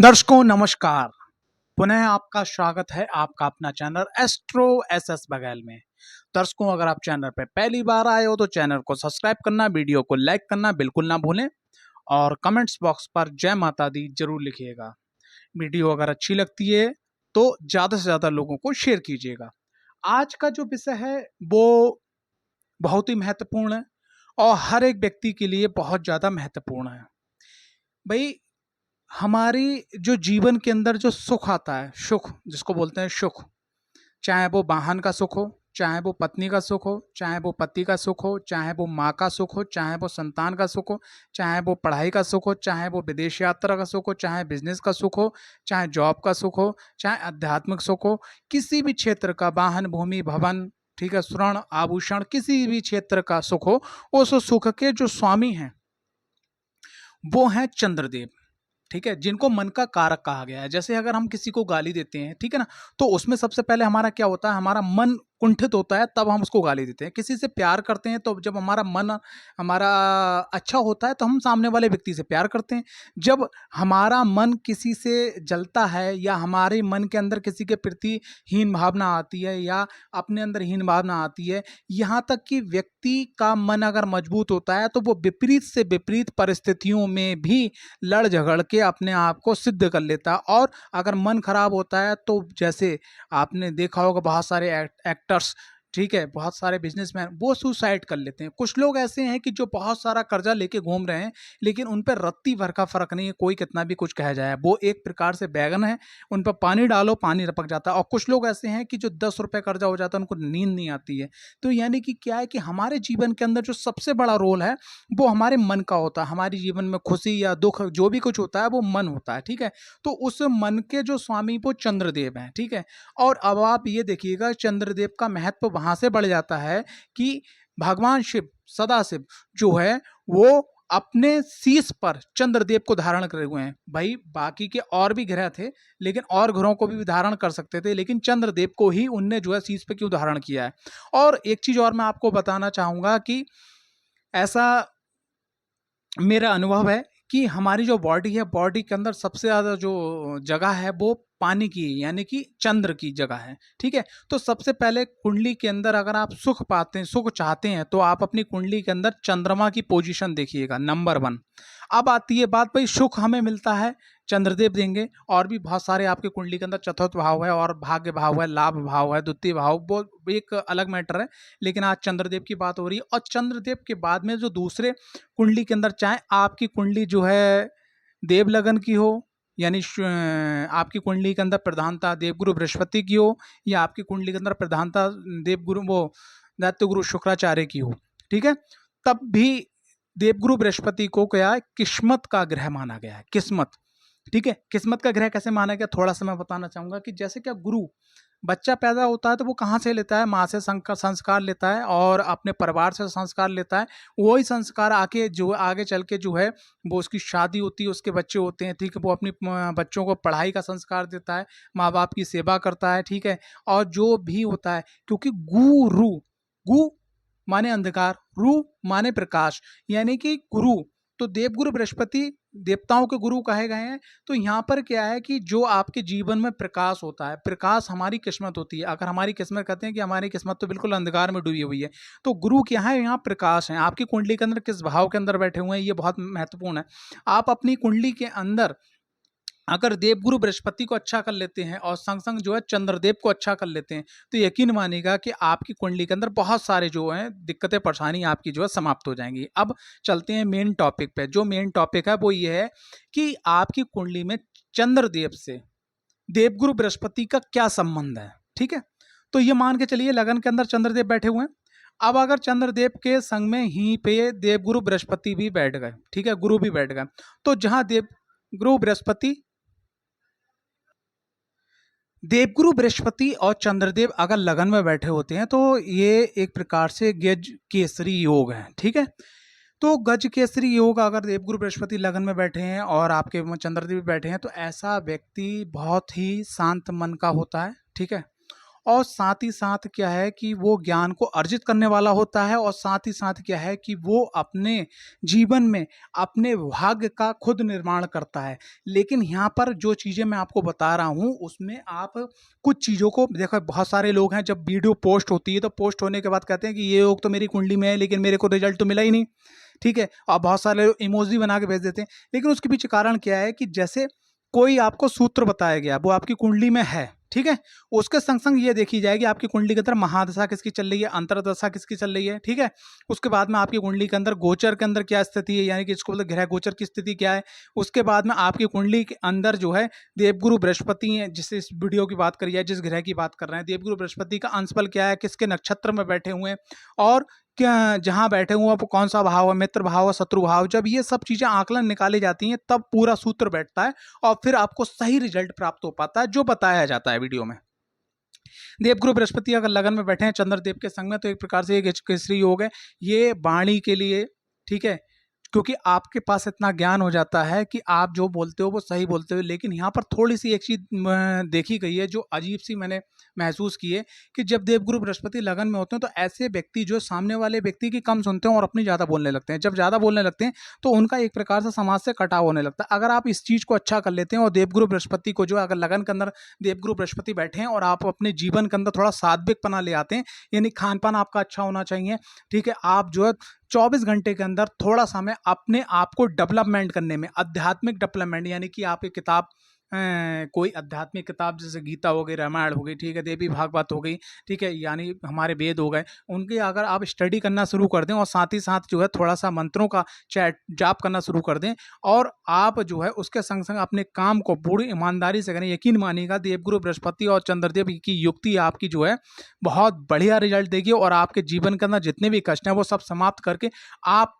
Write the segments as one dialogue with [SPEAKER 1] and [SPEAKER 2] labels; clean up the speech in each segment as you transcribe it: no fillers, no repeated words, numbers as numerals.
[SPEAKER 1] दर्शकों नमस्कार। पुनः आपका स्वागत है आपका अपना चैनल एस्ट्रो एसएस बघेल में। दर्शकों अगर आप चैनल पर पहली बार आए हो तो चैनल को सब्सक्राइब करना, वीडियो को लाइक करना बिल्कुल ना भूलें और कमेंट्स बॉक्स पर जय माता दी जरूर लिखिएगा। वीडियो अगर अच्छी लगती है तो ज़्यादा से ज़्यादा लोगों को शेयर कीजिएगा। आज का जो विषय है वो बहुत ही महत्वपूर्ण है और हर एक व्यक्ति के लिए बहुत ज़्यादा महत्वपूर्ण है। भाई, हमारी जो जीवन के अंदर जो सुख आता है, सुख जिसको बोलते हैं सुख, चाहे वो वाहन का सुख हो, चाहे वो पत्नी का सुख हो, चाहे वो पति का सुख हो, चाहे वो माँ का सुख हो, चाहे वो संतान का सुख हो, चाहे वो पढ़ाई का सुख हो, चाहे वो विदेश यात्रा का सुख हो, चाहे बिजनेस का सुख हो, चाहे जॉब का सुख हो, चाहे आध्यात्मिक सुख हो, किसी भी क्षेत्र का वाहन, भूमि, भवन, ठीक है, स्वर्ण आभूषण, किसी भी क्षेत्र का सुख हो, उस सुख के जो स्वामी हैं वो हैं चंद्रदेव। ठीक है, जिनको मन का कारक कहा गया है। जैसे अगर हम किसी को गाली देते हैं, ठीक है ना, तो उसमें सबसे पहले हमारा क्या होता है, हमारा मन कुंठित होता है, तब हम उसको गाली देते हैं। किसी से प्यार करते हैं तो जब हमारा मन हमारा अच्छा होता है तो हम सामने वाले व्यक्ति से प्यार करते हैं। जब हमारा मन किसी से जलता है या हमारे मन के अंदर किसी के प्रति हीन भावना आती है या अपने अंदर हीन भावना आती है, यहाँ तक कि व्यक्ति का मन अगर मजबूत होता है तो वो विपरीत से विपरीत परिस्थितियों में भी लड़ झगड़ के अपने आप को सिद्ध कर लेता है। और अगर मन खराब होता है तो जैसे आपने देखा होगा बहुत सारे एक्टर्स, ठीक है, बहुत सारे बिजनेसमैन वो सुसाइड कर लेते हैं। कुछ लोग ऐसे हैं कि जो बहुत सारा कर्जा लेके घूम रहे हैं लेकिन उन पर रत्ती भर का फर्क नहीं है, कोई कितना भी कुछ कह जाए, वो एक प्रकार से बैगन है, उन पर पानी डालो पानी रपक जाता है। और कुछ लोग ऐसे हैं कि जो 10 रुपये कर्जा हो जाता है उनको नींद नहीं आती है। तो यानी कि क्या है कि हमारे जीवन के अंदर जो सबसे बड़ा रोल है वो हमारे मन का होता है। हमारे जीवन में खुशी या दुख जो भी कुछ होता है वो मन होता है, ठीक है। तो उस मन के जो स्वामी वो चंद्रदेव हैं, ठीक है। और अब आप ये देखिएगा चंद्रदेव का महत्व वहां से बढ़ जाता है कि भगवान शिव, सदाशिव जो है वो अपने शीश पर चंद्रदेव को धारण करे हुए हैं। भाई बाकी के और भी ग्रह थे लेकिन और ग्रहों को भी धारण कर सकते थे, लेकिन चंद्रदेव को ही उनने जो है शीश पे क्यों धारण किया है। और एक चीज और मैं आपको बताना चाहूंगा कि ऐसा मेरा अनुभव है कि हमारी जो बॉडी है, बॉडी के अंदर सबसे ज़्यादा जो जगह है वो पानी की यानी कि चंद्र की जगह है, ठीक है। तो सबसे पहले कुंडली के अंदर अगर आप सुख पाते हैं, सुख चाहते हैं, तो आप अपनी कुंडली के अंदर चंद्रमा की पोजीशन देखिएगा, नंबर 1। अब आती है बात, भाई सुख हमें मिलता है चंद्रदेव देंगे, और भी बहुत सारे आपके कुंडली के अंदर चतुर्थ भाव है और भाग्य भाव है, लाभ भाव है, द्वितीय भाव, वो एक अलग मैटर है। लेकिन आज चंद्रदेव की बात हो रही है। और चंद्रदेव के बाद में जो दूसरे कुंडली के अंदर, चाहे आपकी कुंडली जो है देव लगन की हो, यानी आपकी कुंडली के अंदर प्रधानता देवगुरु बृहस्पति की हो, या आपकी कुंडली के अंदर प्रधानता देवगुरु वो दैत्य गुरु शुक्राचार्य की हो, ठीक है, तब भी देवगुरु बृहस्पति को क्या है, किस्मत का ग्रह माना गया है। किस्मत, ठीक है। किस्मत का ग्रह कैसे माना गया, थोड़ा सा मैं बताना चाहूंगा कि जैसे क्या गुरु, बच्चा पैदा होता है तो वो कहाँ से लेता है, माँ से संस्कार लेता है और अपने परिवार से संस्कार लेता है। वही संस्कार आके जो आगे चल के जो है वो उसकी शादी होती है, उसके बच्चे होते हैं, ठीक है, वो अपनी बच्चों को पढ़ाई का संस्कार देता है, माँ बाप की सेवा करता है, ठीक है। और जो भी होता है, क्योंकि गुरु, गु माने अंधकार, रू माने प्रकाश, यानी कि गुरु, तो देवगुरु बृहस्पति देवताओं के गुरु कहे गए हैं। तो यहाँ पर क्या है कि जो आपके जीवन में प्रकाश होता है, प्रकाश हमारी किस्मत होती है। अगर हमारी किस्मत, कहते हैं कि हमारी किस्मत तो बिल्कुल अंधकार में डूबी हुई है, तो गुरु क्या है, यहाँ प्रकाश है। आपकी कुंडली के अंदर किस भाव के अंदर बैठे हुए हैं ये बहुत महत्वपूर्ण है। आप अपनी कुंडली के अंदर अगर देवगुरु बृहस्पति को अच्छा कर लेते हैं और संग संग जो है चंद्रदेव को अच्छा कर लेते हैं, तो यकीन मानिएगा कि आपकी कुंडली के अंदर बहुत सारे जो हैं दिक्कतें परेशानी आपकी जो है समाप्त हो जाएंगी। अब चलते हैं मेन टॉपिक पे। जो मेन टॉपिक है वो ये है कि आपकी कुंडली में चंद्रदेव से देवगुरु बृहस्पति का क्या संबंध है, ठीक है। तो ये मान के चलिए लगन के अंदर चंद्रदेव बैठे हुए हैं। अब अगर चंद्रदेव के संग में ही पे देवगुरु बृहस्पति भी बैठ गए, ठीक है, गुरु भी बैठ गए, तो जहां देवगुरु बृहस्पति, देवगुरु बृहस्पति और चंद्रदेव अगर लगन में बैठे होते हैं तो ये एक प्रकार से गज केसरी योग है, ठीक है। तो गज केसरी योग अगर देवगुरु बृहस्पति लगन में बैठे हैं और आपके चंद्रदेव बैठे हैं तो ऐसा व्यक्ति बहुत ही शांत मन का होता है, ठीक है। और साथ ही साथ क्या है कि वो ज्ञान को अर्जित करने वाला होता है, और साथ ही साथ क्या है कि वो अपने जीवन में अपने भाग्य का खुद निर्माण करता है। लेकिन यहाँ पर जो चीज़ें मैं आपको बता रहा हूँ उसमें आप कुछ चीज़ों को देखो, बहुत सारे लोग हैं जब वीडियो पोस्ट होती है तो पोस्ट होने के बाद कहते हैं कि ये योग तो मेरी कुंडली में है लेकिन मेरे को रिजल्ट तो मिला ही नहीं, ठीक है, और बहुत सारे लोग इमोजी बना के भेज देते हैं। लेकिन उसके पीछे कारण क्या है कि जैसे कोई आपको सूत्र बताया गया वो आपकी कुंडली में है, ठीक है, उसके संग संग ये देखी जाएगी आपकी कुंडली के अंदर महादशा किसकी चल रही है, अंतरदशा किसकी चल रही है, ठीक है। उसके बाद में आपकी कुंडली के अंदर गोचर के अंदर क्या स्थिति है, यानी कि इसको बोलते ग्रह गोचर की स्थिति क्या है। उसके बाद में आपकी कुंडली के अंदर जो है देवगुरु बृहस्पति है, जिससे इस वीडियो की बात करी है, जिस ग्रह की बात कर रहे हैं, देवगुरु बृहस्पति का अंशबल क्या है, किसके नक्षत्र में बैठे हुए हैं, और क्या जहाँ बैठे हुए हैं वो कौन सा भाव है, मित्र भाव है, शत्रु भाव। जब ये सब चीजें आकलन निकाली जाती हैं तब पूरा सूत्र बैठता है और फिर आपको सही रिजल्ट प्राप्त हो पाता है जो बताया जाता है वीडियो में। देवगुरु बृहस्पति अगर लगन में बैठे हैं चंद्रदेव के संग में तो एक प्रकार से ये केसरी योग है, ये वाणी के लिए, ठीक है, क्योंकि आपके पास इतना ज्ञान हो जाता है कि आप जो बोलते हो वो सही बोलते हो। लेकिन यहाँ पर थोड़ी सी एक चीज देखी गई है जो अजीब सी मैंने महसूस की है कि जब देवगुरु बृहस्पति लगन में होते हैं तो ऐसे व्यक्ति जो सामने वाले व्यक्ति की कम सुनते हैं और अपनी ज़्यादा बोलने लगते हैं। जब ज़्यादा बोलने लगते हैं तो उनका एक प्रकार से समाज से कटाव होने लगता है। अगर आप इस चीज़ को अच्छा कर लेते हैं और देवगुरु बृहस्पति को जो अगर लगन के अंदर देवगुरु बृहस्पति बैठे हैं और आप अपने जीवन के अंदर थोड़ा सात्विकपना ले आते हैं, यानी खान पान आपका अच्छा होना चाहिए, ठीक है, आप जो है 24 घंटे के अंदर थोड़ा समय अपने आप को डेवलपमेंट करने में, आध्यात्मिक डेवलपमेंट, यानी कि आप एक किताब कोई आध्यात्मिक किताब जैसे गीता हो गई, रामायण हो गई, ठीक है, देवी भागवत हो गई, ठीक है, यानी हमारे वेद हो गए, उनकी अगर आप स्टडी करना शुरू कर दें और साथ ही साथ जो है थोड़ा सा मंत्रों का चैट जाप करना शुरू कर दें और आप जो है उसके संग संग अपने काम को पूरी ईमानदारी से करें, यकीन मानिएगा देवगुरु बृहस्पति और चंद्रदेव की युक्ति आपकी जो है बहुत बढ़िया रिजल्ट देगी और आपके जीवन के अंदर जितने भी कष्ट हैं वो सब समाप्त करके आप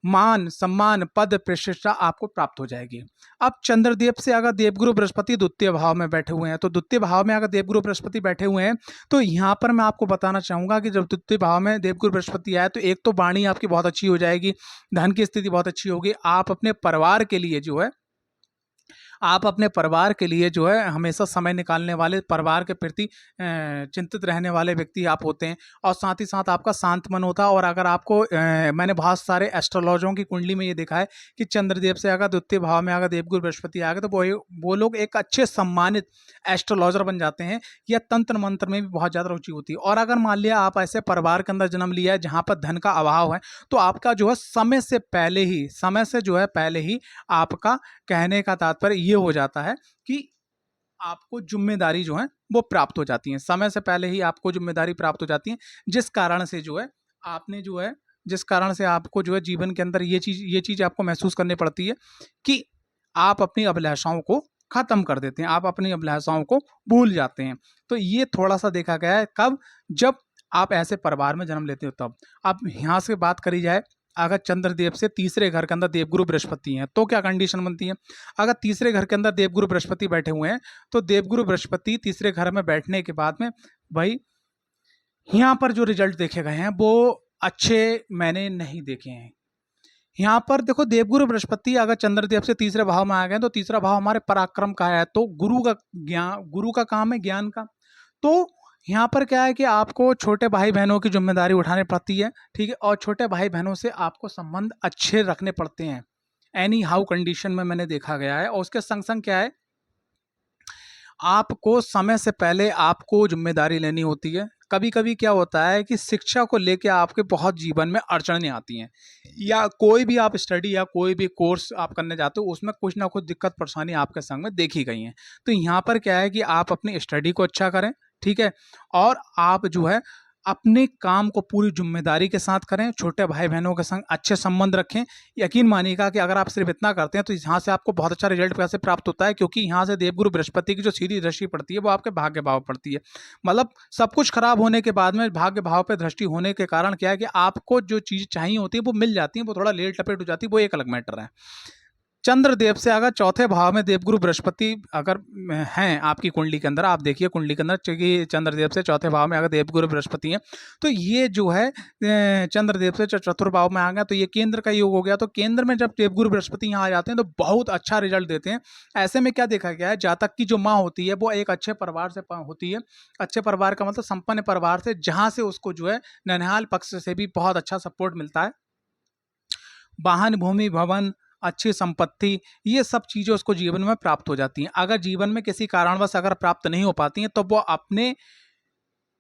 [SPEAKER 1] मान सम्मान पद प्रतिष्ठा आपको प्राप्त हो जाएगी। अब चंद्रदेव से अगर देवगुरु बृहस्पति द्वितीय भाव में बैठे हुए हैं तो द्वितीय भाव में अगर देवगुरु बृहस्पति बैठे हुए हैं तो यहाँ पर मैं आपको बताना चाहूंगा कि जब द्वितीय भाव में देवगुरु बृहस्पति आए तो एक तो वाणी आपकी बहुत अच्छी हो जाएगी, धन की स्थिति बहुत अच्छी होगी, आप अपने परिवार के लिए जो है आप अपने परिवार के लिए जो है हमेशा समय निकालने वाले, परिवार के प्रति चिंतित रहने वाले व्यक्ति आप होते हैं और साथ ही साथ आपका शांत मन होता है। और अगर आपको मैंने बहुत सारे एस्ट्रोलॉजरों की कुंडली में ये देखा है कि चंद्रदेव से अगर द्वितीय भाव में अगर देवगुरु बृहस्पति आ गए तो वो लोग एक अच्छे सम्मानित एस्ट्रोलॉजर बन जाते हैं या तंत्र मंत्र में भी बहुत ज़्यादा रुचि होती है। और अगर मान लिया आप ऐसे परिवार के अंदर जन्म लिया है जहाँ पर धन का अभाव है तो आपका जो है समय से जो है पहले ही आपका कहने का तात्पर्य ये हो जाता है कि आपको जिम्मेदारी जो है वो प्राप्त हो जाती है, समय से पहले ही आपको जिम्मेदारी प्राप्त हो जाती है, जिस कारण से जो है आपने जो है जिस कारण से आपको जो है जीवन के अंदर ये चीज आपको महसूस करनी पड़ती है कि आप अपनी अभिलाषाओं को खत्म कर देते हैं, आप अपनी अभिलाषाओं को भूल जाते हैं। तो ये थोड़ा सा देखा गया है कब, जब आप ऐसे परिवार में जन्म लेते हो तब। अब यहाँ से बात करी जाए अगर चंद्रदेव से तीसरे घर के अंदर देवगुरु बृहस्पति हैं तो क्या कंडीशन बनती है। अगर तीसरे घर के अंदर देवगुरु बृहस्पति बैठे हुए हैं तो देवगुरु बृहस्पति तीसरे घर में बैठने के बाद में भाई यहाँ पर जो रिजल्ट देखे गए हैं वो अच्छे मैंने नहीं देखे हैं। यहाँ पर देखो देवगुरु बृहस्पति अगर चंद्रदेव से तीसरे भाव में आ गए तो तीसरा भाव हमारे पराक्रम का है, तो गुरु का काम है ज्ञान का। तो यहाँ पर क्या है कि आपको छोटे भाई बहनों की जिम्मेदारी उठानी पड़ती है, ठीक है, और छोटे भाई बहनों से आपको संबंध अच्छे रखने पड़ते हैं एनी हाउ कंडीशन में, मैंने देखा गया है। और उसके संग संग क्या है आपको समय से पहले आपको जिम्मेदारी लेनी होती है। कभी कभी क्या होता है कि शिक्षा को लेकर आपके बहुत जीवन में अड़चनें आती हैं, या कोई भी आप स्टडी या कोई भी कोर्स आप करने जाते हो उसमें कुछ ना कुछ दिक्कत परेशानी आपके संग में देखी गई हैं। तो यहाँ पर क्या है कि आप अपनी स्टडी को अच्छा करें, ठीक है, और आप जो है अपने काम को पूरी जिम्मेदारी के साथ करें, छोटे भाई बहनों के संग अच्छे संबंध रखें। यकीन मानिएगा कि अगर आप सिर्फ इतना करते हैं तो यहाँ से आपको बहुत अच्छा रिजल्ट कैसे प्राप्त होता है, क्योंकि यहाँ से देवगुरु बृहस्पति की जो सीधी दृष्टि पड़ती है वो आपके भाग्य भाव पड़ती है। मतलब सब कुछ खराब होने के बाद में भाग्य भाव पर दृष्टि होने के कारण क्या है कि आपको जो चीज़ चाहिए होती है वो मिल जाती है, वो थोड़ा लेट लपेट हो जाती है, वो एक अलग मैटर है। चंद्रदेव से अगर चौथे भाव में देवगुरु बृहस्पति अगर हैं आपकी कुंडली के अंदर, आप देखिए कुंडली के अंदर क्योंकि चंद्रदेव से चौथे भाव में अगर देवगुरु बृहस्पति हैं, तो ये जो है चंद्रदेव से चतुर्थ भाव में आ गया तो ये केंद्र का योग हो गया। तो केंद्र में जब देवगुरु बृहस्पति यहाँ आ जाते हैं तो बहुत अच्छा रिजल्ट देते हैं। ऐसे में क्या देखा गया है, जातक की जो माँ होती है वो एक अच्छे परिवार से होती है। अच्छे परिवार का मतलब संपन्न परिवार से, जहाँ से उसको जो है ननिहाल पक्ष से भी बहुत अच्छा सपोर्ट मिलता है। वाहन, भूमि, भवन, अच्छी संपत्ति, ये सब चीज़ें उसको जीवन में प्राप्त हो जाती हैं। अगर जीवन में किसी कारणवश अगर प्राप्त नहीं हो पाती हैं तो वो अपने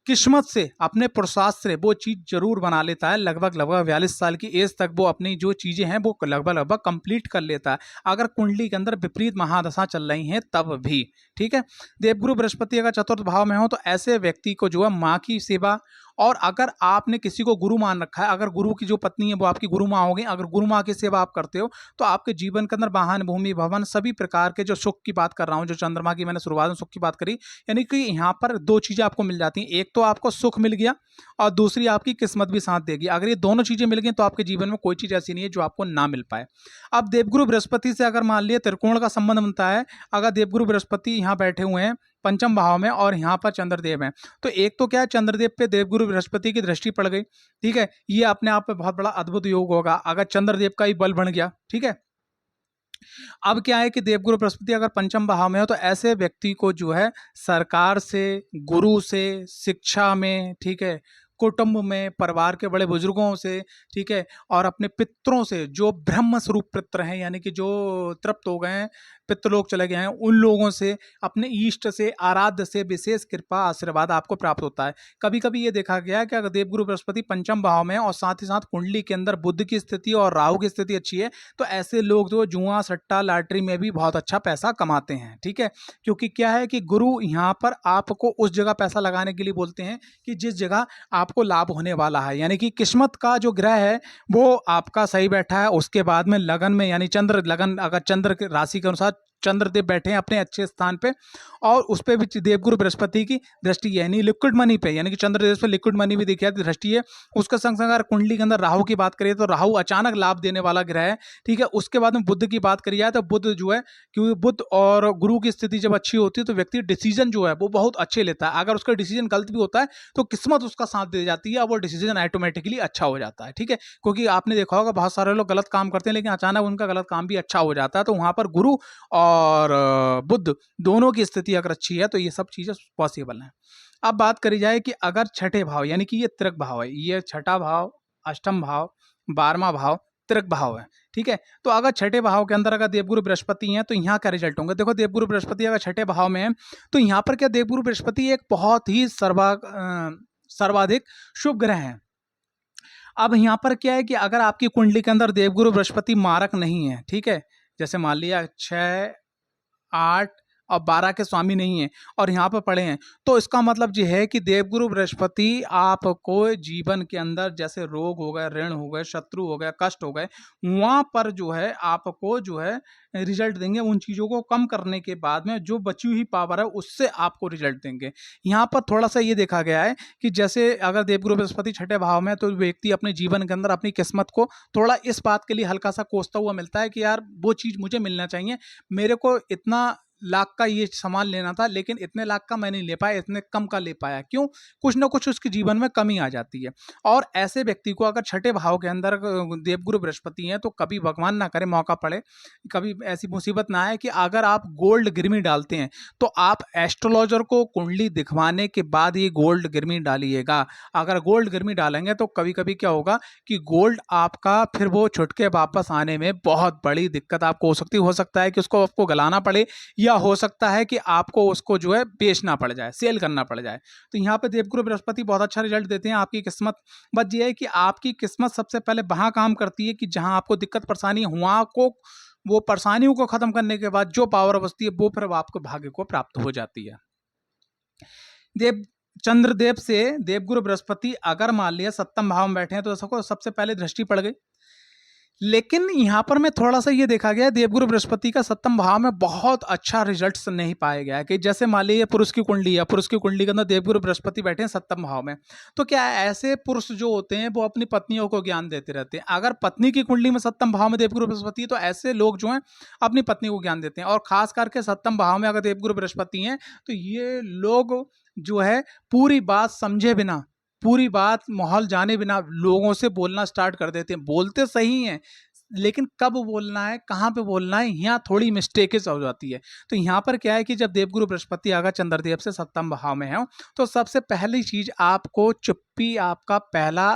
[SPEAKER 1] किस्मत से, अपने पुरुषार्थ से वो चीज़ जरूर बना लेता है। लगभग 42 साल की एज तक वो अपनी जो चीज़ें हैं वो लगभग कंप्लीट कर लेता है, अगर कुंडली के अंदर विपरीत महादशा चल रही हैं तब भी। ठीक है, देवगुरु बृहस्पति अगर चतुर्थ भाव में हो तो ऐसे व्यक्ति को जो है माँ की सेवा, और अगर आपने किसी को गुरु मान रखा है, अगर गुरु की जो पत्नी है वो आपकी गुरु माँ होगी, अगर गुरु माँ की सेवा आप करते हो तो आपके जीवन के अंदर वाहन, भूमि, भवन, सभी प्रकार के जो सुख की बात कर रहा हूँ, जो चंद्रमा की मैंने शुरुआत में सुख की बात करी, यानी कि यहाँ पर दो चीज़ें आपको मिल जाती हैं। एक तो आपको सुख मिल गया और दूसरी आपकी किस्मत भी साथ देगी। अगर ये दोनों चीज़ें मिल गई तो आपके जीवन में कोई चीज़ ऐसी नहीं है जो आपको ना मिल पाए। अब देवगुरु बृहस्पति से अगर मान लिया त्रिकोण का संबंध बनता है, अगर देवगुरु बृहस्पति यहाँ बैठे हुए हैं पंचम भाव में और यहाँ पर चंद्रदेव हैं, तो एक तो क्या है, चंद्रदेव पे देवगुरु बृहस्पति की दृष्टि पड़ गई। ठीक है, ये अपने आप में बहुत बड़ा अद्भुत योग होगा अगर चंद्रदेव का ही बल बन गया। ठीक है, अब क्या है कि देवगुरु बृहस्पति अगर पंचम भाव में हो तो ऐसे व्यक्ति को जो है सरकार से, गुरु से, शिक्षा में, ठीक है, कुटुंब में, परिवार के बड़े बुजुर्गों से, ठीक है, और अपने पितरों से, जो ब्रह्म स्वरूप पितर हैं, यानी कि जो तृप्त हो गए हैं, पितृलोक चले गए हैं, उन लोगों से, अपने इष्ट से, आराध्य से विशेष कृपा आशीर्वाद आपको प्राप्त होता है। कभी कभी ये देखा गया है कि अगर देवगुरु बृहस्पति पंचम भाव में और साथ ही साथ कुंडली के अंदर बुध की स्थिति और राहु की स्थिति अच्छी है तो ऐसे लोग जो जुआ, सट्टा, लॉटरी में भी बहुत अच्छा पैसा कमाते हैं। ठीक है, क्योंकि क्या है कि गुरु यहाँ पर आपको उस जगह पैसा लगाने के लिए बोलते हैं कि जिस जगह आपको लाभ होने वाला है, यानी कि किस्मत का जो ग्रह है वो आपका सही बैठा है। उसके बाद में लगन में, यानी चंद्र लगन, अगर चंद्र की राशि के अनुसार चंद्रदेव बैठे हैं अपने अच्छे स्थान पे और उस पर भी देवगुरु बृहस्पति की दृष्टि है, यानी लिक्विड मनी पे, यानी कि चंद्रदेव पे लिक्विड मनी भी देखी जाती दृष्टि है। उसके संग संग अगर कुंडली के अंदर राहु की बात करिए तो राहु अचानक लाभ देने वाला ग्रह है। ठीक है, उसके बाद में बुध की बात करी जाए तो बुध जो है, क्योंकि बुध और गुरु की स्थिति जब अच्छी होती है तो व्यक्ति डिसीजन जो है वो बहुत अच्छे लेता है। अगर उसका डिसीजन गलत भी होता है तो किस्मत उसका साथ दे जाती है और वो डिसीजन ऑटोमेटिकली अच्छा हो जाता है। ठीक है, क्योंकि आपने देखा होगा बहुत सारे लोग गलत काम करते हैं लेकिन अचानक उनका गलत काम भी अच्छा हो जाता है। तो वहां पर गुरु और बुध दोनों की स्थिति अगर अच्छी है तो ये सब चीजें पॉसिबल हैं। अब बात करी जाए कि अगर छठे भाव, यानी कि ये त्रिक भाव है, ये छठा भाव, अष्टम भाव, 12वां भाव त्रिक भाव है। ठीक है, तो अगर छठे भाव के अंदर अगर देवगुरु बृहस्पति हैं तो यहाँ क्या रिजल्ट होंगे। देखो, देवगुरु बृहस्पति अगर छठे भाव में है तो यहाँ पर क्या, देवगुरु बृहस्पति एक बहुत ही सर्वाधिक शुभ ग्रह है। अब यहाँ पर क्या है कि अगर आपकी कुंडली के अंदर देवगुरु बृहस्पति मारक नहीं है, ठीक है, जैसे मान लिया 6, 8 और 12 के स्वामी नहीं है और यहाँ पर पड़े हैं, तो इसका मतलब ये है कि देवगुरु बृहस्पति आपको जीवन के अंदर जैसे रोग हो गए, ऋण हो गए, शत्रु हो गए, कष्ट हो गए, वहाँ पर जो है आपको जो है रिजल्ट देंगे। उन चीज़ों को कम करने के बाद में जो बची हुई पावर है उससे आपको रिजल्ट देंगे। यहाँ पर थोड़ा सा ये देखा गया है कि जैसे अगर देवगुरु बृहस्पति छठे भाव में तो व्यक्ति अपने जीवन के अंदर अपनी किस्मत को थोड़ा इस बात के लिए हल्का सा कोसता हुआ मिलता है कि यार वो चीज़ मुझे मिलना चाहिए, मेरे को इतना लाख का ये सामान लेना था लेकिन इतने लाख का मैं नहीं ले पाया, इतने कम का ले पाया। क्यों? कुछ ना कुछ उसके जीवन में कमी आ जाती है। और ऐसे व्यक्ति को अगर छठे भाव के अंदर देवगुरु बृहस्पति हैं तो कभी भगवान ना करे मौका पड़े, कभी ऐसी मुसीबत ना आए कि अगर आप गोल्ड गिरवी डालते हैं तो आप एस्ट्रोलॉजर को कुंडली दिखवाने के बाद ही गोल्ड गिरवी डालिएगा। अगर गोल्ड गिरवी डालेंगे तो कभी कभी क्या होगा कि गोल्ड आपका फिर वो छुट के वापस आने में बहुत बड़ी दिक्कत आपको हो सकता है कि उसको आपको गलाना पड़े या हो सकता है कि आपको उसको जो है बेचना पड़ जाए, सेल करना पड़ जाए। तो यहाँ पे देवगुरु बृहस्पति बहुत अच्छा रिजल्ट देते हैं। आपकी किस्मत बस ये है कि आपकी किस्मत सबसे पहले वहाँ काम करती है कि जहाँ आपको दिक्कत परेशानी है वहाँ को, वो परेशानियों को खत्म करने के बाद जो पावर बचती है वो फिर आपको भाग्य को प्राप्त हो जाती है। चंद्रदेव से देवगुरु बृहस्पति अगर मान लिया सप्तम भाव में बैठे हैं तो सबसे पहले दृष्टि पड़ गई। लेकिन यहाँ पर मैं थोड़ा सा ये देखा गया देवगुरु बृहस्पति का सप्तम भाव में बहुत अच्छा रिजल्ट्स नहीं पाया गया है कि जैसे मान लीजिए पुरुष की कुंडली है, पुरुष की कुंडली के अंदर देवगुरु बृहस्पति बैठे हैं सप्तम भाव में, तो क्या है ऐसे पुरुष जो होते हैं वो अपनी पत्नियों को ज्ञान देते रहते हैं। अगर पत्नी की कुंडली में सप्तम भाव में देवगुरु बृहस्पति है तो ऐसे लोग जो हैं अपनी पत्नी को ज्ञान देते हैं, और खास करके सप्तम भाव में अगर देवगुरु बृहस्पति हैं तो ये लोग जो है पूरी बात समझे बिना, पूरी बात माहौल जाने बिना लोगों से बोलना स्टार्ट कर देते हैं। बोलते सही हैं लेकिन कब बोलना है, कहाँ पे बोलना है, यहाँ थोड़ी मिस्टेकेस हो जाती है। तो यहाँ पर क्या है कि जब देवगुरु बृहस्पति अगर चंद्रदेव से सप्तम भाव में है तो सबसे पहली चीज आपको चुप्पी आपका पहला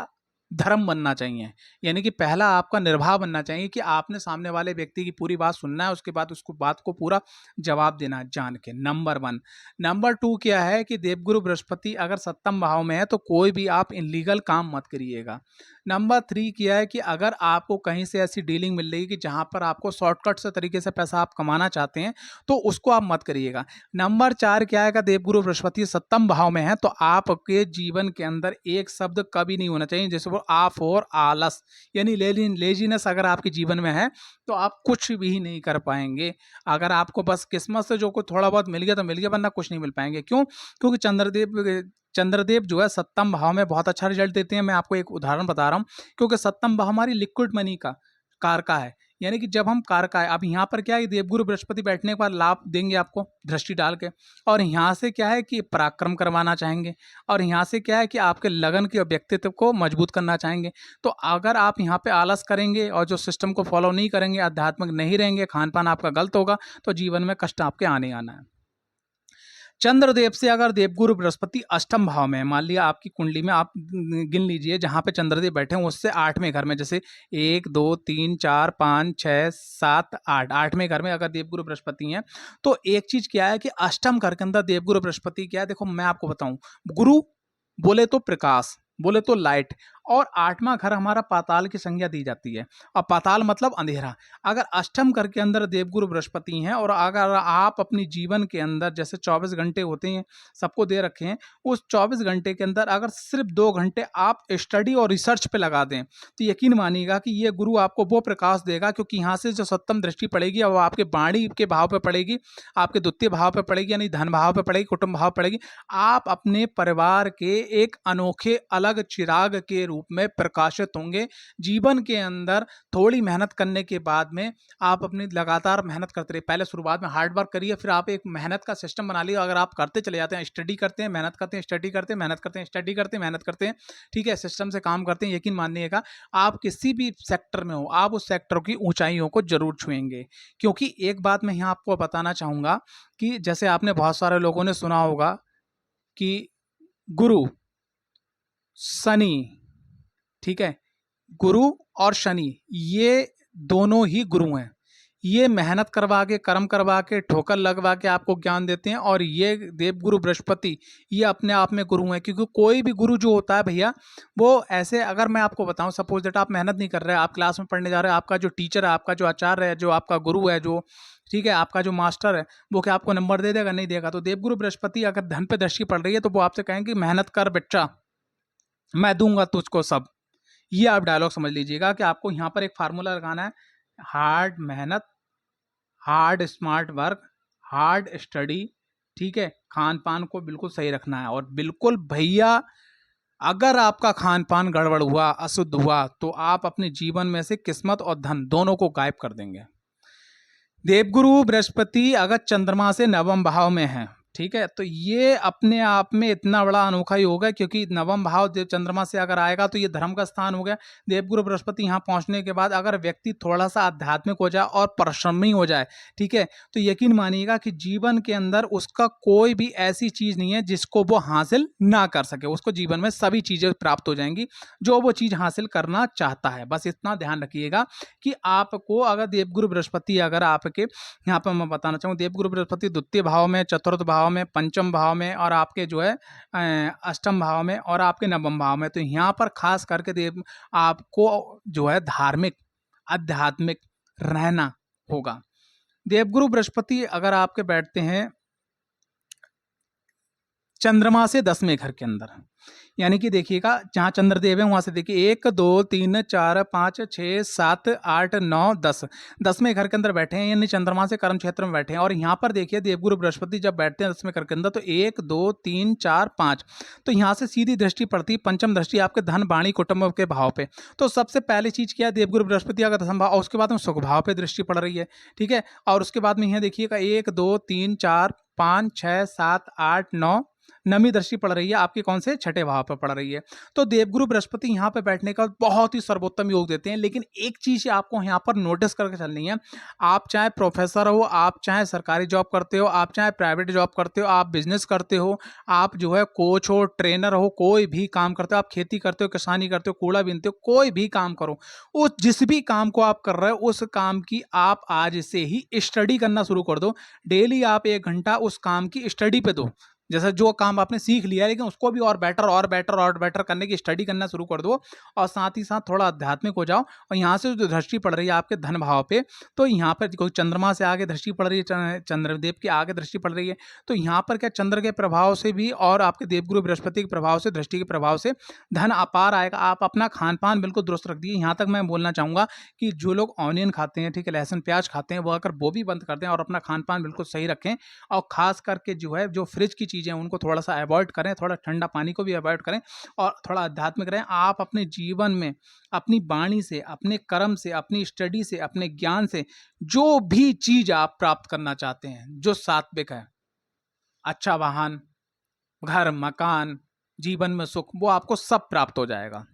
[SPEAKER 1] धर्म बनना चाहिए, यानी कि पहला आपका निर्वाह बनना चाहिए कि आपने सामने वाले व्यक्ति की पूरी बात सुनना है, उसके बाद उसको बात को पूरा जवाब देना है जान के, नंबर 1। नंबर 2 क्या है कि देवगुरु बृहस्पति अगर सप्तम भाव में है तो कोई भी आप इनलीगल काम मत करिएगा। नंबर 3 क्या है कि अगर आपको कहीं से ऐसी डीलिंग मिल रही है कि जहां पर आपको शॉर्टकट से तरीके से पैसा आप कमाना चाहते हैं तो उसको आप मत करिएगा। नंबर 4 क्या है कि देवगुरु बृहस्पति सप्तम भाव में है तो आपके जीवन के अंदर एक शब्द कभी नहीं होना चाहिए जैसे वो आप और आलस, यानी लेजीनेस अगर आपके जीवन में है तो आप कुछ भी नहीं कर पाएंगे। अगर आपको बस किस्मत से जो कोई थोड़ा बहुत मिल गया तो मिल गया, वरना कुछ नहीं मिल पाएंगे। क्यों? क्योंकि चंद्रदेव जो है सप्तम भाव में बहुत अच्छा रिजल्ट देते हैं। मैं आपको एक उदाहरण बता रहा हूँ, क्योंकि सप्तम भाव हमारी लिक्विड मनी का कारका है, यानी कि जब हम कारका है, अब यहाँ पर क्या है देवगुरु बृहस्पति बैठने के बाद लाभ देंगे आपको दृष्टि डाल के, और यहाँ से क्या है कि पराक्रम करवाना चाहेंगे, और यहाँ से क्या है कि आपके लगन के व्यक्तित्व को मजबूत करना चाहेंगे। तो अगर आप यहाँ पे आलस करेंगे और जो सिस्टम को फॉलो नहीं करेंगे, आध्यात्मिक नहीं रहेंगे, खान पान आपका गलत होगा, तो जीवन में कष्ट आपके आने आना है। चंद्रदेव से अगर देवगुरु बृहस्पति अष्टम भाव में है, मान लिया आपकी कुंडली में आप गिन लीजिए जहां पे चंद्रदेव बैठे हैं उससे 8वें घर में, जैसे 1 2 3 4 5 6 7 8, 8वें घर में अगर देवगुरु बृहस्पति हैं तो एक चीज क्या है कि अष्टम घर के अंदर देवगुरु बृहस्पति क्या है, देखो मैं आपको बताऊं, गुरु बोले तो प्रकाश, बोले तो लाइट, और 8वां घर हमारा पाताल की संज्ञा दी जाती है, और पाताल मतलब अंधेरा। अगर अष्टम घर के अंदर देवगुरु बृहस्पति हैं और अगर आप अपनी जीवन के अंदर जैसे 24 घंटे होते हैं सबको दे रखे हैं, उस 24 घंटे के अंदर अगर सिर्फ 2 घंटे आप स्टडी और रिसर्च पे लगा दें तो यकीन मानिएगा कि ये गुरु आपको वो प्रकाश देगा, क्योंकि यहाँ से जो सप्तम दृष्टि पड़ेगी वो आपके वाणी के भाव पर पड़ेगी, आपके द्वितीय भाव पर पड़ेगी, यानी धन भाव पर पड़ेगी, कुटुंब भाव पड़ेगी। आप अपने परिवार के एक अनोखे अलग चिराग के रूप में प्रकाशित होंगे। जीवन के अंदर थोड़ी मेहनत करने के बाद में आप अपनी लगातार मेहनत करते रहिए, पहले शुरुआत में हार्ड वर्क करिए, फिर आप एक मेहनत का सिस्टम बना लिया। अगर आप करते चले जाते हैं, स्टडी करते हैं, मेहनत करते हैं, स्टडी करते हैं, मेहनत करते हैं, स्टडी करते हैं, मेहनत करते हैं, ठीक है, सिस्टम से काम करते हैं, यकीन मानिएगा आप किसी भी सेक्टर में हो आप उस सेक्टर की ऊंचाइयों को जरूर छुएंगे। क्योंकि एक बात मैं यहाँ आपको बताना चाहूंगा कि जैसे आपने बहुत सारे लोगों ने सुना होगा कि गुरु शनि, ठीक है, गुरु और शनि ये दोनों ही गुरु हैं। ये मेहनत करवा के, कर्म करवा के, ठोकर लगवा के आपको ज्ञान देते हैं, और ये देवगुरु बृहस्पति ये अपने आप में गुरु हैं। क्योंकि कोई भी गुरु जो होता है भैया वो ऐसे, अगर मैं आपको बताऊं सपोज दैट आप मेहनत नहीं कर रहे हैं, आप क्लास में पढ़ने जा रहे हैं, आपका जो टीचर है, आपका जो आचार्य है, जो आपका गुरु है, जो ठीक है आपका जो मास्टर है, वो क्या आपको नंबर दे देगा? नहीं देगा। तो देवगुरु बृहस्पति अगर धन पे दृष्टि पड़ रही है तो वो आपसे कहेंगे मेहनत कर बेटा, मैं दूंगा तुझको सब। ये आप डायलॉग समझ लीजिएगा कि आपको यहाँ पर एक फार्मूला लगाना है, हार्ड मेहनत, hard smart work, hard study, ठीक है, खान पान को बिल्कुल सही रखना है। और बिल्कुल भैया अगर आपका खान पान गड़बड़ हुआ, अशुद्ध हुआ, तो आप अपने जीवन में से किस्मत और धन दोनों को गायब कर देंगे। देवगुरु बृहस्पति अगर चंद्रमा से नवम भाव में है, ठीक है, तो ये अपने आप में इतना बड़ा अनोखा ही होगा, क्योंकि नवम भाव देव चंद्रमा से अगर आएगा तो ये धर्म का स्थान हो गया। देवगुरु बृहस्पति यहाँ पहुंचने के बाद अगर व्यक्ति थोड़ा सा आध्यात्मिक हो जाए और परिश्रमी हो जाए, ठीक है, तो यकीन मानिएगा कि जीवन के अंदर उसका कोई भी ऐसी चीज नहीं है जिसको वो हासिल ना कर सके। उसको जीवन में सभी चीजें प्राप्त हो जाएंगी जो वो चीज हासिल करना चाहता है। बस इतना ध्यान रखिएगा कि आपको अगर देवगुरु बृहस्पति अगर आपके यहाँ पर मैं बताना चाहूँ, देवगुरु बृहस्पति द्वितीय भाव में, चतुर्थ भाव में, पंचम भाव में, और आपके जो है अष्टम भाव में, और आपके नवम भाव में, तो यहाँ पर खास करके देव आपको जो है धार्मिक आध्यात्मिक रहना होगा। देवगुरु बृहस्पति अगर आपके बैठते हैं चंद्रमा से 10वें घर के अंदर, यानी कि देखिएगा जहाँ चंद्रदेव है वहां से देखिए 1 2 3 4 5 6 7 8 9 10, 10वें घर के अंदर बैठे हैं, यानी चंद्रमा से कर्म क्षेत्र में बैठे हैं। और यहाँ पर देखिए देवगुरु बृहस्पति जब बैठते हैं 10वें घर के अंदर तो 1 2 3 4 5, तो यहाँ से सीधी दृष्टि पड़ती है, पंचम दृष्टि आपके धन वाणी कुटुंब के भाव पे। तो सबसे पहली चीज क्या है, देवगुरु बृहस्पति अगर 10वां भाव और उसके बाद में सुख भाव पे दृष्टि पड़ रही है, ठीक है। और उसके बाद में यहाँ देखिएगा 1 2 3 4 5 6 7 8 9, नवमीं दृष्टि पड़ रही है आपके कौन से, छठे भाव पर पड़ रही है। तो देवगुरु बृहस्पति यहाँ पे बैठने का बहुत ही सर्वोत्तम योग देते हैं। लेकिन एक चीज आपको यहाँ पर नोटिस करके चलनी है, आप चाहे प्रोफेसर हो, आप चाहे सरकारी जॉब करते हो, आप चाहे प्राइवेट जॉब करते हो, आप बिजनेस करते हो, आप जो है कोच हो, ट्रेनर हो, कोई भी काम करते हो, आप खेती करते हो, किसानी करते हो, कूड़ा बीनते हो, कोई भी काम करो, उस जिस भी काम को आप कर रहे हो उस काम की आप आज से ही स्टडी करना शुरू कर दो। डेली आप 1 घंटा उस काम की स्टडी पे दो। जैसे जो काम आपने सीख लिया लेकिन उसको भी और बेटर और बेटर और बेटर करने की स्टडी करना शुरू कर दो। और साथ ही साथ थोड़ा आध्यात्मिक हो जाओ। और यहाँ से जो दृष्टि पड़ रही है आपके धन भाव पे, तो यहाँ पर कोई चंद्रमा से आगे दृष्टि पड़ रही है, चंद्रदेव की आगे दृष्टि पड़ रही है, तो यहाँ पर क्या चंद्र के प्रभाव से भी और आपके देवगुरु बृहस्पति के प्रभाव से, दृष्टि के प्रभाव से धन अपार आएगा। आप अपना खान पान बिल्कुल दुरुस्त रख दिए। यहाँ तक मैं बोलना चाहूँगा कि जो लोग ऑनियन खाते हैं, ठीक है, लहसुन प्याज खाते हैं, वो अगर वो भी बंद कर दें और अपना खान पान बिल्कुल सही रखें, और खास करके जो है जो फ्रिज की चीज़ें हैं उनको थोड़ा सा अवॉइड करें, थोड़ा ठंडा पानी को भी अवॉइड करें और थोड़ा आध्यात्मिक रहें। आप अपने जीवन में अपनी वाणी से, अपने कर्म से, अपनी स्टडी से, अपने ज्ञान से जो भी चीज आप प्राप्त करना चाहते हैं, जो सात्विक है, अच्छा वाहन, घर, मकान, जीवन में सुख, वो आपको सब प्राप्त हो जाएगा।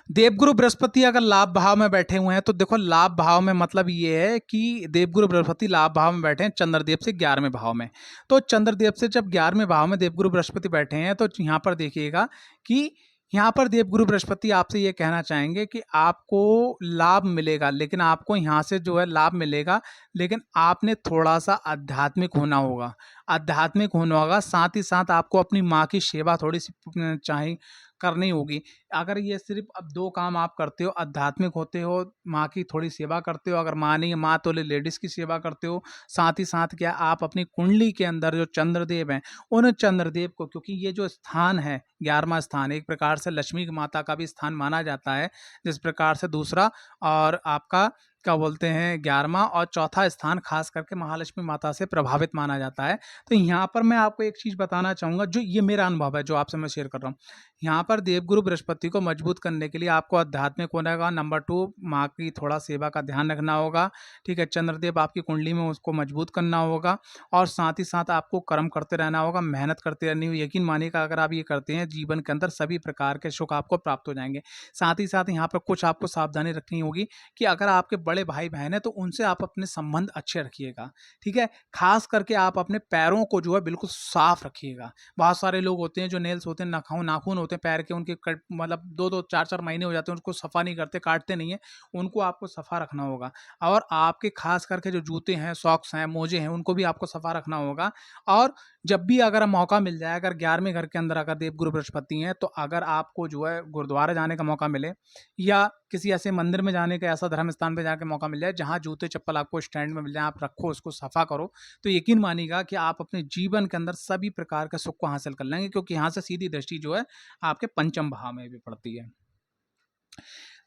[SPEAKER 1] देवगुरु बृहस्पति अगर लाभ भाव में बैठे हुए हैं तो देखो लाभ भाव में मतलब ये है कि देवगुरु बृहस्पति लाभ भाव में बैठे हैं चंद्रदेव से 11वें भाव में। तो चंद्रदेव से जब 11वें भाव में देवगुरु बृहस्पति बैठे हैं तो यहाँ पर देखिएगा कि यहाँ पर देवगुरु बृहस्पति आपसे ये कहना चाहेंगे कि आपको लाभ मिलेगा, लेकिन आपको यहाँ से जो है लाभ मिलेगा, लेकिन आपने थोड़ा सा आध्यात्मिक होना होगा, आध्यात्मिक होना होगा। साथ ही साथ आपको अपनी माँ की सेवा थोड़ी सी चाहे करनी होगी। अगर ये सिर्फ अब 2 काम आप करते हो, आध्यात्मिक होते हो, माँ की थोड़ी सेवा करते हो, अगर माँ नहीं है माँ तो लेडीज की सेवा करते हो, साथ ही साथ क्या आप अपनी कुंडली के अंदर जो चंद्रदेव हैं उन चंद्रदेव को, क्योंकि ये जो स्थान है 11वां स्थान एक प्रकार से लक्ष्मी माता का भी स्थान माना जाता है, जिस प्रकार से दूसरा और आपका क्या बोलते हैं 11वां और चौथा स्थान खास करके महालक्ष्मी माता से प्रभावित माना जाता है। तो यहाँ पर मैं आपको एक चीज़ बताना चाहूँगा, जो ये मेरा अनुभव है जो आपसे मैं शेयर कर रहा हूँ। यहाँ पर देवगुरु बृहस्पति को मजबूत करने के लिए आपको आध्यात्मिक होना होगा, नंबर 2 माँ की थोड़ा सेवा का ध्यान रखना होगा, ठीक है, चंद्रदेव आपकी कुंडली में उसको मजबूत करना होगा, और साथ ही साथ आपको कर्म करते रहना होगा, मेहनत करते रहनी होगी। यकीन मानिएगा अगर आप ये करते हैं जीवन के अंदर सभी प्रकार के सुख आपको प्राप्त हो जाएंगे। साथ ही साथ यहाँ पर कुछ आपको सावधानी रखनी होगी कि अगर आपके बड़े भाई बहन है तो उनसे आप अपने संबंध अच्छे रखिएगा, ठीक है। खास करके आप अपने पैरों को जो है बिल्कुल साफ रखिएगा। बहुत सारे लोग होते हैं जो नेल्स होते हैं, नाखून होते हैं पैर के, उनके मतलब 2-2 4-4 महीने हो जाते हैं, उनको सफा नहीं करते, काटते नहीं है, उनको आपको सफा रखना होगा। और आपके खास करके जो जूते हैं, सॉक्स हैं, मोजे हैं, उनको भी आपको सफा रखना होगा। और जब भी अगर मौका मिल जाए, अगर 11वें घर के अंदर अगर देवगुरु बृहस्पति हैं, तो अगर आपको जो है गुरुद्वारा जाने का मौका मिले या किसी ऐसे मंदिर में जाने का, ऐसा धर्म स्थान पे जाके मौका मिल जाए जहाँ जूते चप्पल आपको स्टैंड में मिल जाए, आप रखो, उसको सफा करो, तो यकीन मानिएगा कि आप अपने जीवन के अंदर सभी प्रकार के सुख को हासिल कर लेंगे, क्योंकि यहाँ से सीधी दृष्टि जो है आपके पंचम भाव में भी पड़ती है।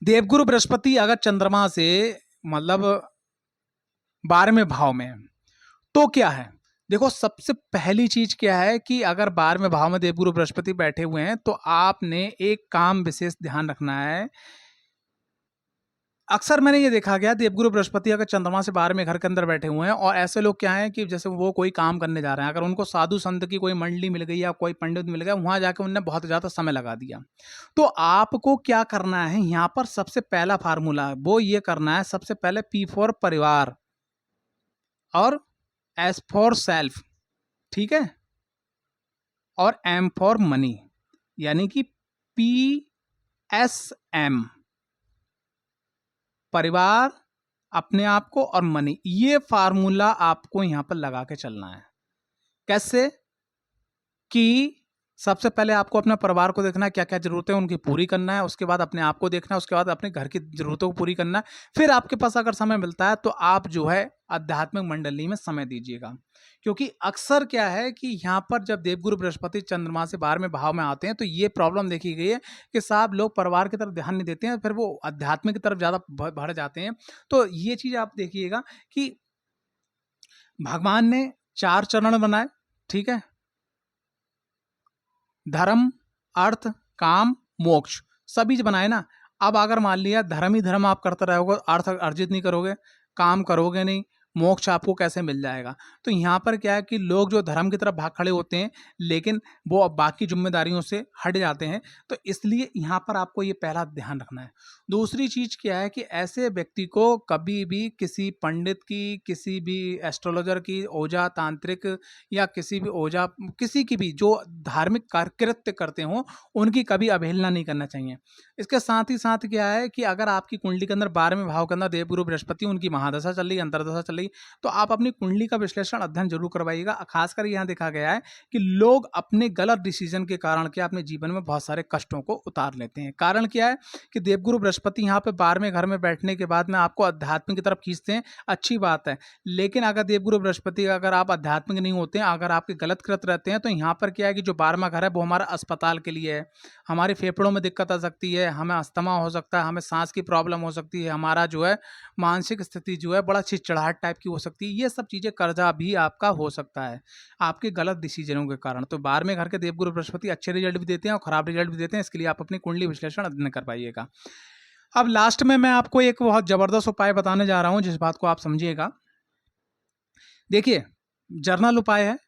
[SPEAKER 1] देवगुरु बृहस्पति अगर चंद्रमा से मतलब 12वें भाव में तो क्या है, देखो सबसे पहली चीज क्या है कि अगर 12वें भाव में देवगुरु बृहस्पति बैठे हुए हैं तो आपने एक काम विशेष ध्यान रखना है। अक्सर मैंने ये देखा गया देवगुरु बृहस्पति अगर चंद्रमा से 12वें घर के अंदर बैठे हुए हैं और ऐसे लोग क्या हैं कि जैसे वो कोई काम करने जा रहे हैं, अगर उनको साधु संत की कोई मंडली मिल गई या कोई पंडित मिल गया, वहां जाके उनने बहुत ज्यादा समय लगा दिया। तो आपको क्या करना है, यहाँ पर सबसे पहला फार्मूला है वो ये करना है, सबसे पहले P फॉर परिवार और S फॉर सेल्फ, ठीक है, और M फॉर मनी, यानी कि PSM, परिवार, अपने आप को और मनी। ये फार्मूला आपको यहां पर लगा के चलना है। कैसे कि सबसे पहले आपको अपने परिवार को देखना है, क्या क्या जरूरतें उनकी पूरी करना है, उसके बाद अपने आप को देखना है, उसके बाद अपने घर की जरूरतों को पूरी करना है। फिर आपके पास अगर समय मिलता है तो आप जो है आध्यात्मिक मंडली में समय दीजिएगा। क्योंकि अक्सर क्या है कि यहाँ पर जब देवगुरु बृहस्पति चंद्रमा से 12वें भाव में आते हैं तो ये प्रॉब्लम देखी गई है कि साहब लोग परिवार की तरफ ध्यान नहीं देते हैं, फिर वो अध्यात्म की तरफ ज़्यादा बढ़ जाते हैं। तो ये चीज़ आप देखिएगा कि भगवान ने 4 चरण बनाए, ठीक है? धर्म, अर्थ, काम, मोक्ष, सभी बनाए ना। अब अगर मान लिया धर्म ही धर्म आप करते रहोगे, अर्थ अर्जित नहीं करोगे, काम करोगे नहीं, मोक्ष आपको कैसे मिल जाएगा? तो यहाँ पर क्या है कि लोग जो धर्म की तरफ भाग खड़े होते हैं, लेकिन वो अब बाकी जिम्मेदारियों से हट जाते हैं। तो इसलिए यहाँ पर आपको ये पहला ध्यान रखना है। दूसरी चीज क्या है कि ऐसे व्यक्ति को कभी भी किसी पंडित की, किसी भी एस्ट्रोलॉजर की, ओझा तांत्रिक या किसी भी ओझा, किसी की भी जो धार्मिक कृत्य करते हों, उनकी कभी अवहेलना नहीं करना चाहिए। इसके साथ ही साथ क्या है कि अगर आपकी कुंडली के अंदर 12वें भाव के अंदर देवगुरु बृहस्पति उनकी महादशा चल रही है, अंतरदशा चल रही, तो आप अपनी कुंडली का विश्लेषण अध्ययन जरूर करवाइएगा। खासकर यहाँ देखा गया है कि लोग अपने गलत डिसीजन के कारण क्या अपने जीवन में बहुत सारे कष्टों को उतार लेते हैं। कारण क्या है कि देवगुरु बृहस्पति यहाँ पे 12वें घर में बैठने के बाद में आपको अध्यात्म की तरफ खींचते हैं, अच्छी बात है। लेकिन अगर देवगुरु बृहस्पति, अगर आप आध्यात्मिक नहीं होते हैं, अगर आपके गलत कृत रहते हैं, तो यहाँ पर क्या है कि जो 12वां घर है वो हमारा अस्पताल के लिए है। हमारे फेफड़ों में दिक्कत आ सकती है, हमें अस्थमा हो सकता है, हमें सांस की प्रॉब्लम हो सकती है, हमारा जो है मानसिक स्थिति जो है बड़ा चिड़चिड़ाहट टाइप की हो सकती है। ये सब चीज़ें, कर्जा भी आपका हो सकता है आपके गलत डिसीजनों के कारण। तो 12वें घर के देवगुरु बृहस्पति अच्छे रिजल्ट भी देते हैं और खराब रिजल्ट भी देते हैं। इसके लिए आप अपनी कुंडली विश्लेषण अध्ययन कर पाइएगा। अब लास्ट में मैं आपको एक बहुत जबरदस्त उपाय बताने जा रहा हूं, जिस बात को आप समझिएगा। देखिए, जर्नल उपाय है।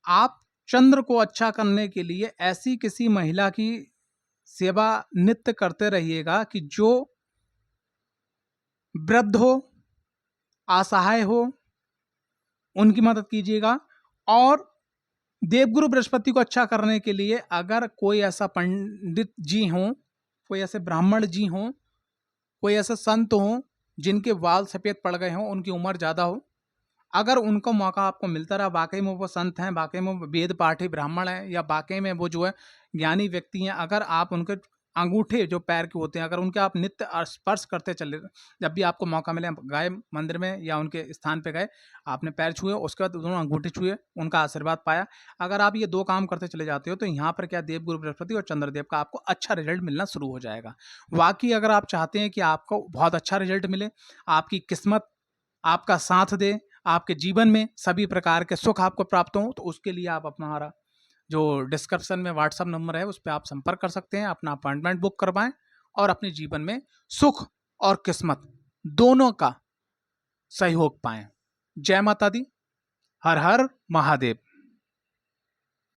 [SPEAKER 1] आप चंद्र को अच्छा करने के लिए ऐसी किसी महिला की सेवा नित्य करते रहिएगा कि जो वृद्ध हो, असहाय हो, उनकी मदद कीजिएगा। और देवगुरु बृहस्पति को अच्छा करने के लिए अगर कोई ऐसा पंडित जी हों, कोई ऐसे ब्राह्मण जी हों, कोई ऐसे संत हों जिनके बाल सफ़ेद पड़ गए हों, उनकी उम्र ज़्यादा हो, अगर उनको मौका आपको मिलता रहा, वाकई में वो संत हैं, वाकई में वो वेद पाठी ब्राह्मण हैं, या वाकई में वो जो है ज्ञानी व्यक्ति हैं, अगर आप उनके अंगूठे जो पैर के होते हैं, अगर उनके आप नित्य स्पर्श करते चले, जब भी आपको मौका मिले, गए मंदिर में या उनके स्थान पे गए, आपने पैर छुए, उसके बाद दोनों अंगूठे छुए, उनका आशीर्वाद पाया, अगर आप ये 2 काम करते चले जाते हो, तो यहाँ पर क्या देवगुरु बृहस्पति और चंद्रदेव का आपको अच्छा रिजल्ट मिलना शुरू हो जाएगा। वाकई अगर आप चाहते हैं कि आपको बहुत अच्छा रिजल्ट मिले, आपकी किस्मत आपका साथ दे, आपके जीवन में सभी प्रकार के सुख आपको प्राप्त हों, तो उसके लिए आप हमारा जो डिस्क्रिप्शन में व्हाट्सएप नंबर है उस पर आप संपर्क कर सकते हैं, अपना अपॉइंटमेंट बुक करवाएं और अपने जीवन में सुख और किस्मत दोनों का सहयोग पाएं। जय माता दी, हर हर महादेव।